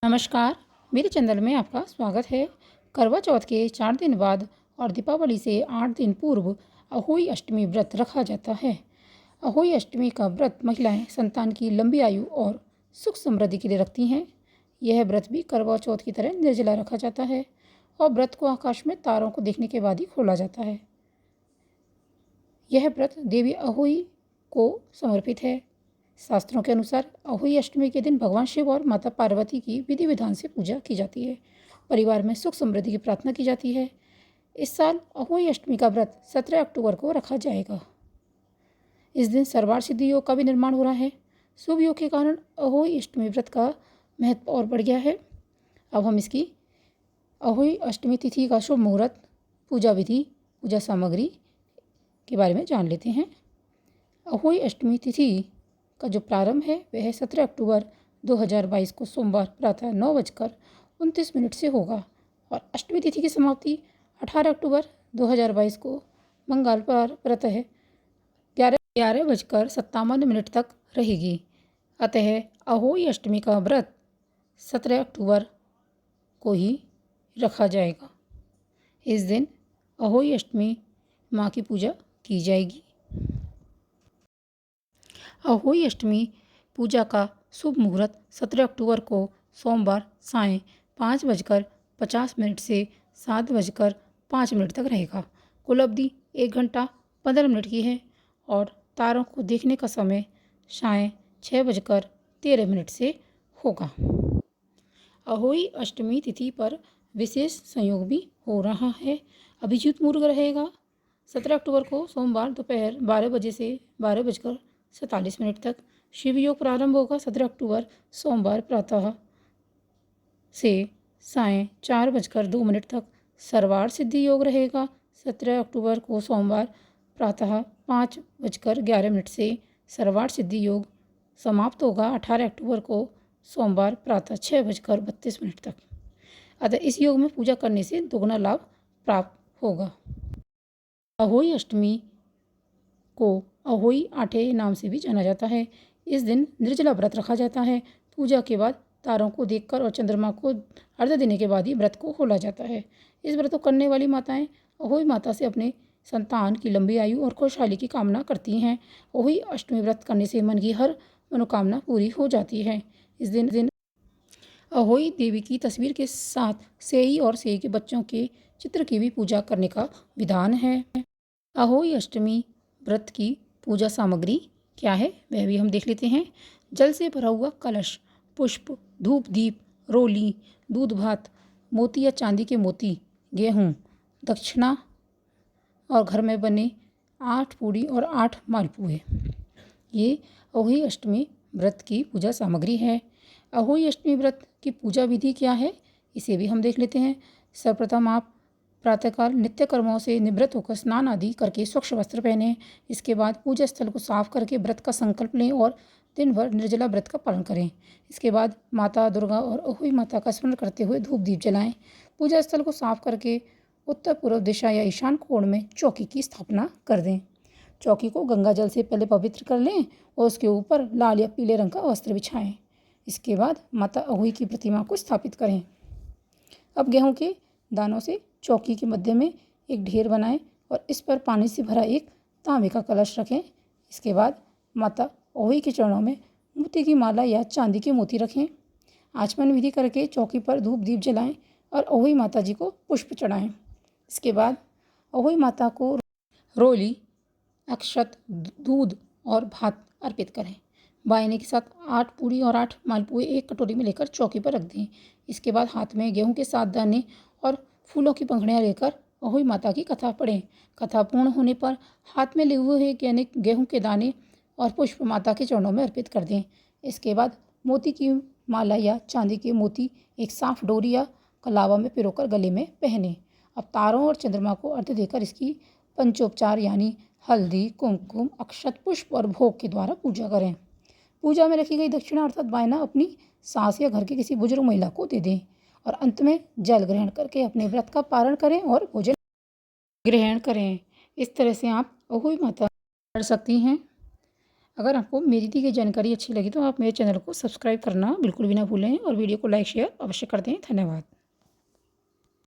नमस्कार। मेरे चैनल में आपका स्वागत है। करवा चौथ के 4 दिन बाद और दीपावली से 8 दिन पूर्व अहोई अष्टमी व्रत रखा जाता है। अहोई अष्टमी का व्रत महिलाएं संतान की लंबी आयु और सुख समृद्धि के लिए रखती हैं। यह व्रत भी करवा चौथ की तरह निर्जला रखा जाता है और व्रत को आकाश में तारों को देखने के बाद ही खोला जाता है। यह व्रत देवी अहोई को समर्पित है। शास्त्रों के अनुसार अहोई अष्टमी के दिन भगवान शिव और माता पार्वती की विधि विधान से पूजा की जाती है। परिवार में सुख समृद्धि की प्रार्थना की जाती है। इस साल अहोई अष्टमी का व्रत 17 अक्टूबर को रखा जाएगा। इस दिन सर्वार्थ सिद्धि योग का भी निर्माण हो रहा है। शुभ योग के कारण अहोई अष्टमी व्रत का महत्व और बढ़ गया है। अब हम इसकी अहोई अष्टमी तिथि का शुभ मुहूर्त, पूजा विधि, पूजा सामग्री के बारे में जान लेते हैं। अहोई अष्टमी तिथि का जो प्रारंभ है वह 17 अक्टूबर 2022 को सोमवार प्रातः 9:29 से होगा और अष्टमी तिथि की समाप्ति 18 अक्टूबर 2022 को मंगलवार प्रातः 11:57 तक रहेगी। अतः अहोई अष्टमी का व्रत 17 अक्टूबर को ही रखा जाएगा। इस दिन अहोई अष्टमी माँ की पूजा की जाएगी। अहोई अष्टमी पूजा का शुभ मुहूर्त 17 अक्टूबर को सोमवार सायं 5:50 से 7:05 तक रहेगा। कुल अवधि 1 घंटा 15 मिनट की है और तारों को देखने का समय सायं 6:13 से होगा। अहोई अष्टमी तिथि पर विशेष संयोग भी हो रहा है। अभिजीत मुहूर्त रहेगा 17 अक्टूबर को सोमवार दोपहर 12 बजे से 12:47 तक। शिव योग प्रारंभ होगा 17 अक्टूबर सोमवार प्रातः से सायं 4:02 तक। सर्वार्थ सिद्धि योग रहेगा 17 अक्टूबर को सोमवार प्रातः 5:11 से। सर्वार्थ सिद्धि योग समाप्त होगा 18 अक्टूबर को सोमवार प्रातः 6:32 तक। अतः इस योग में पूजा करने से दोगुना लाभ प्राप्त होगा। अहोई अष्टमी को अहोई आठे नाम से भी जाना जाता है। इस दिन निर्जला व्रत रखा जाता है। पूजा के बाद तारों को देखकर और चंद्रमा को अर्घ्य देने के बाद ही व्रत को खोला जाता है। इस व्रत को करने वाली माताएं अहोई माता से अपने संतान की लंबी आयु और खुशहाली की कामना करती हैं। अहोई अष्टमी व्रत करने से मन की हर मनोकामना पूरी हो जाती है। इस दिन अहोई देवी की तस्वीर के साथ सेई और सेई के बच्चों के चित्र की भी पूजा करने का विधान है। अहोई अष्टमी व्रत की पूजा सामग्री क्या है वह भी हम देख लेते हैं। जल से भरा हुआ कलश, पुष्प, धूप दीप, रोली, दूध भात, मोती या चांदी के मोती, गेहूँ, दक्षिणा और घर में बने 8 पूड़ी और 8 मालपुए। ये अहोई अष्टमी व्रत की पूजा सामग्री है। अहोई अष्टमी व्रत की पूजा विधि क्या है इसे भी हम देख लेते हैं। सर्वप्रथम आप प्रातःकाल नित्य कर्मों से निवृत्त होकर स्नान आदि करके स्वच्छ वस्त्र पहनें। इसके बाद पूजा स्थल को साफ करके व्रत का संकल्प लें और दिन भर निर्जला व्रत का पालन करें। इसके बाद माता दुर्गा और अहोई माता का स्मरण करते हुए धूप दीप जलाएं। पूजा स्थल को साफ करके उत्तर पूर्व दिशा या ईशान कोण में चौकी की स्थापना कर दें। चौकी को गंगा जल से पहले पवित्र कर लें और उसके ऊपर लाल या पीले रंग का वस्त्र बिछाएं। इसके बाद माता अहोई की प्रतिमा को स्थापित करें। अब गेहूं के दानों से चौकी के मध्य में एक ढेर बनाएं और इस पर पानी से भरा एक तांबे का कलश रखें। इसके बाद माता अहोई के चरणों में मोती की माला या चांदी के मोती रखें। आचमन विधि करके चौकी पर धूप दीप जलाएं और अहोई माता जी को पुष्प चढ़ाएं। इसके बाद अहोई माता को रोली, अक्षत, दूध और भात अर्पित करें। वायने के साथ 8 पूड़ी और 8 मालपुए एक कटोरी में लेकर चौकी पर रख दें। इसके बाद हाथ में गेहूं के 7 दाने और फूलों की पंखुड़ियाँ लेकर अहोई माता की कथा पढ़ें। कथा पूर्ण होने पर हाथ में लिए हुए गेहूं के दाने और पुष्प माता के चरणों में अर्पित कर दें। इसके बाद मोती की माला या चांदी के मोती एक साफ डोरी या कलावा में पिरोकर गले में पहने। अब तारों और चंद्रमा को अर्घ्य देकर इसकी पंचोपचार यानी हल्दी, कुमकुम, अक्षत, पुष्प और भोग के द्वारा पूजा करें। पूजा में रखी गई दक्षिणा अर्थात वायना अपनी सास या घर की किसी बुजुर्ग महिला को दे दें और अंत में जल ग्रहण करके अपने व्रत का पारण करें और भोजन ग्रहण करें। इस तरह से आप अहोई माता कर सकती हैं। अगर आपको मेरी दी गई जानकारी अच्छी लगी तो आप मेरे चैनल को सब्सक्राइब करना बिल्कुल भी ना भूलें और वीडियो को लाइक शेयर अवश्य कर दें। धन्यवाद।